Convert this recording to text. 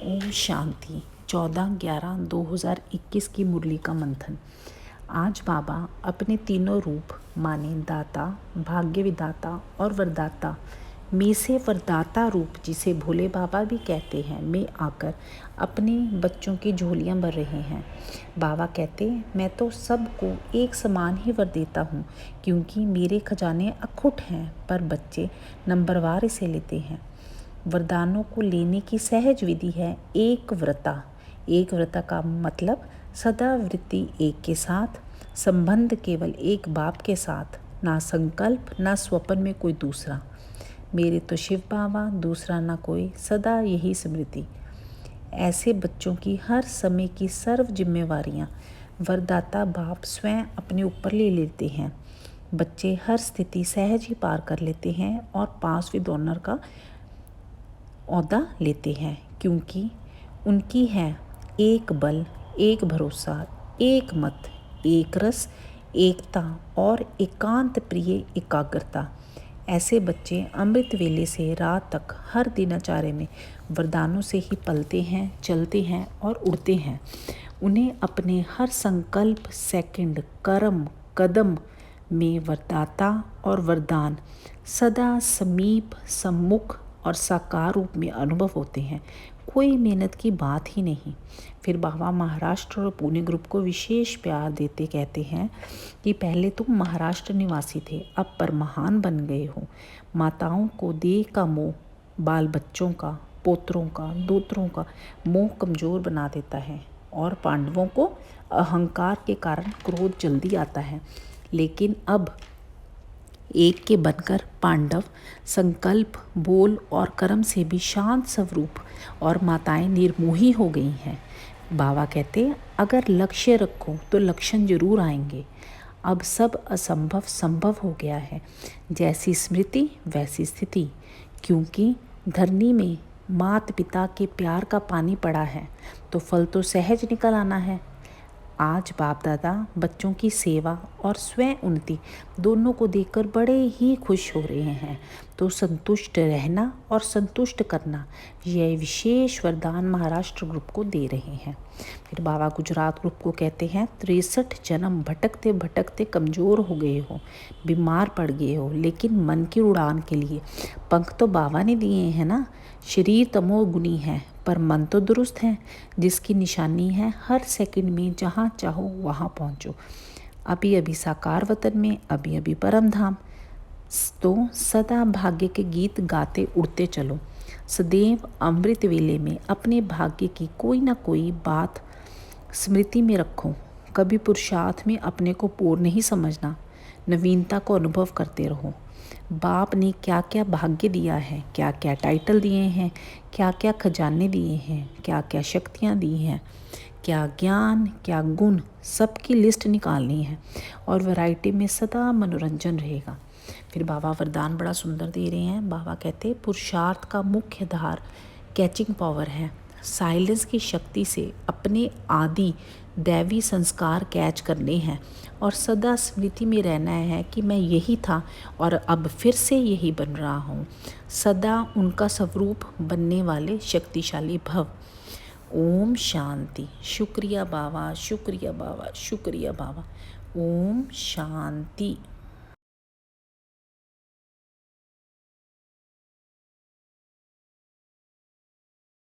ओम शांति। 14/11/2021 की मुरली का मंथन। आज बाबा अपने तीनों रूप माने दाता, भाग्य विदाता और वरदाता में से वरदाता रूप, जिसे भोले बाबा भी कहते हैं, में आकर अपने बच्चों की झोलियां भर रहे हैं। बाबा कहते, मैं तो सबको एक समान ही वर देता हूँ, क्योंकि मेरे खजाने अखुट हैं, पर बच्चे नंबरवार इसे लेते हैं। वरदानों को लेने की सहज विधि है एक व्रता। एक व्रता का मतलब सदा वृत्ति एक के साथ, संबंध केवल एक बाप के साथ, ना संकल्प ना स्वप्न में कोई दूसरा। मेरे तो शिव बाबा, दूसरा ना कोई, सदा यही स्मृति। ऐसे बच्चों की हर समय की सर्व जिम्मेवारियां वरदाता बाप स्वयं अपने ऊपर ले लेते हैं। बच्चे हर स्थिति सहज ही पार कर लेते हैं और 5वीं ऑनर का ओहदा लेते हैं, क्योंकि उनकी है एक बल, एक भरोसा, एक मत, एक रस, एकता और एकांत प्रिय एकाग्रता। ऐसे बच्चे अमृत वेले से रात तक हर दिनचर्या में वरदानों से ही पलते हैं, चलते हैं और उड़ते हैं। उन्हें अपने हर संकल्प, सेकंड, कर्म, कदम में वरदाता और वरदान सदा समीप, सम्मुख और साकार रूप में अनुभव होते हैं। कोई मेहनत की बात ही नहीं। फिर बाबा महाराष्ट्र और पुणे ग्रुप को विशेष प्यार देते कहते हैं कि पहले तुम महाराष्ट्र निवासी थे, अब पर महान बन गए हो। माताओं को देह का मोह, बाल बच्चों का, पोत्रों का, दोत्रों का मोह कमज़ोर बना देता है, और पांडवों को अहंकार के कारण क्रोध जल्दी आता है। लेकिन अब एक के बनकर पांडव संकल्प, बोल और कर्म से भी शांत स्वरूप और माताएं निर्मोही हो गई हैं। बाबा कहते, अगर लक्ष्य रखो तो लक्षण जरूर आएंगे। अब सब असंभव संभव हो गया है। जैसी स्मृति वैसी स्थिति, क्योंकि धरनी में माता पिता के प्यार का पानी पड़ा है, तो फल तो सहज निकल आना है। आज बाप दादा बच्चों की सेवा और स्वयं उन्नति दोनों को देखकर बड़े ही खुश हो रहे हैं। तो संतुष्ट रहना और संतुष्ट करना, यह विशेष वरदान महाराष्ट्र ग्रुप को दे रहे हैं। फिर बाबा गुजरात ग्रुप को कहते हैं, 63 जन्म भटकते भटकते कमज़ोर हो गए हो, बीमार पड़ गए हो, लेकिन मन की उड़ान के लिए पंख तो बाबा ने दिए हैं ना। शरीर तमोगुनी है, पर मन तो दुरुस्त है, जिसकी निशानी है हर सेकंड में जहाँ चाहो वहाँ पहुँचो। अभी अभी साकार वतन में, अभी अभी परम धाम। तो सदा भाग्य के गीत गाते उड़ते चलो। सदैव अमृत वेले में अपने भाग्य की कोई ना कोई बात स्मृति में रखो। कभी पुरुषार्थ में अपने को पूर्ण नहीं समझना, नवीनता को अनुभव करते रहो। बाप ने क्या क्या भाग्य दिया है, क्या क्या टाइटल दिए हैं, क्या क्या खजाने दिए हैं, क्या क्या शक्तियाँ दी हैं, क्या ज्ञान, क्या गुण, सबकी लिस्ट निकालनी है, और वैरायटी में सदा मनोरंजन रहेगा। फिर बाबा वरदान बड़ा सुंदर दे रहे हैं। बाबा कहते, पुरुषार्थ का मुख्य आधार कैचिंग पावर है। साइलेंस की शक्ति से अपने आदि दैवी संस्कार कैच करने हैं और सदा स्मृति में रहना है कि मैं यही था और अब फिर से यही बन रहा हूँ। सदा उनका स्वरूप बनने वाले शक्तिशाली भव। ओम शांति। शुक्रिया बाबा, शुक्रिया बाबा, शुक्रिया बाबा। ओम शांति।